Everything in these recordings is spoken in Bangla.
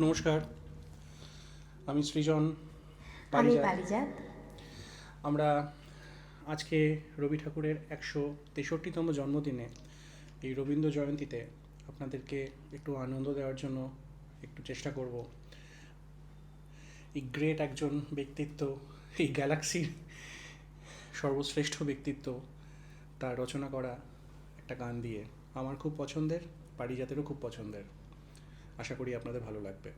নমস্কার, আমি সৃজন আমি পারিজাত। পারিজাত। আমরা আজকে রবি ঠাকুরের ১৬৩তম জন্মদিনে এই রবীন্দ্র জয়ন্তীতে আপনাদেরকে একটু আনন্দ দেওয়ার জন্য একটু চেষ্টা করব। এই গ্রেট একজন ব্যক্তিত্ব, এই গ্যালাক্সির সর্বশ্রেষ্ঠ ব্যক্তিত্ব, তার রচনা করা একটা গান দিয়ে। আমার খুব পছন্দের, পারিজাতেরও খুব পছন্দের। আশা করি আপনাদের ভালো লাগবে।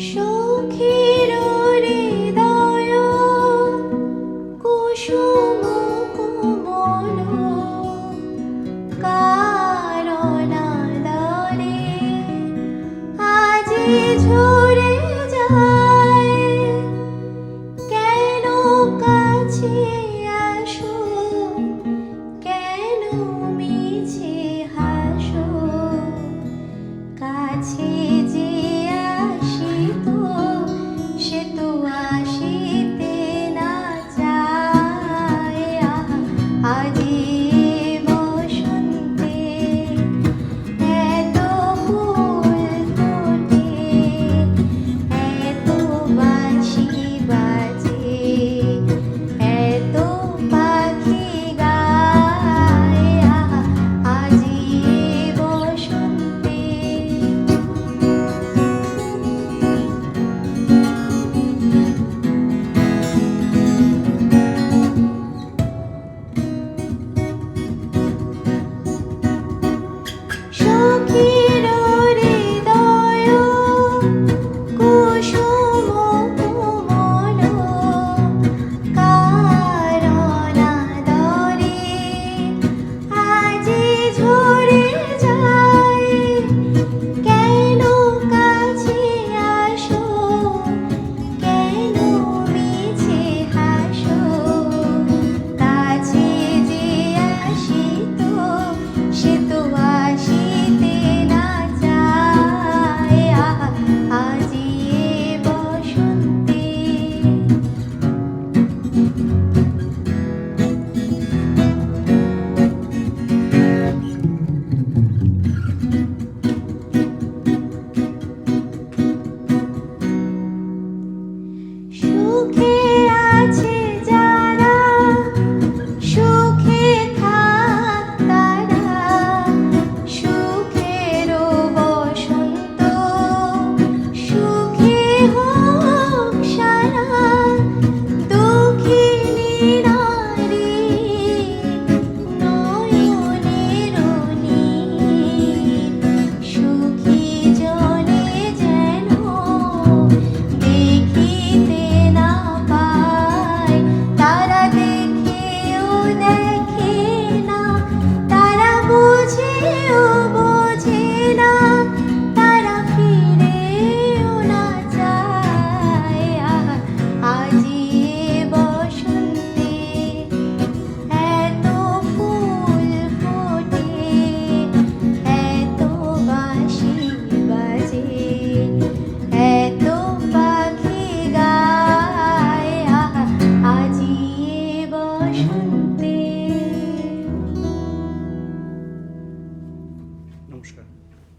সখীর হৃদয় কুসুম কোমল কারণাদরে আজি ঝরে যায়। কেন কাছে আসো, কেন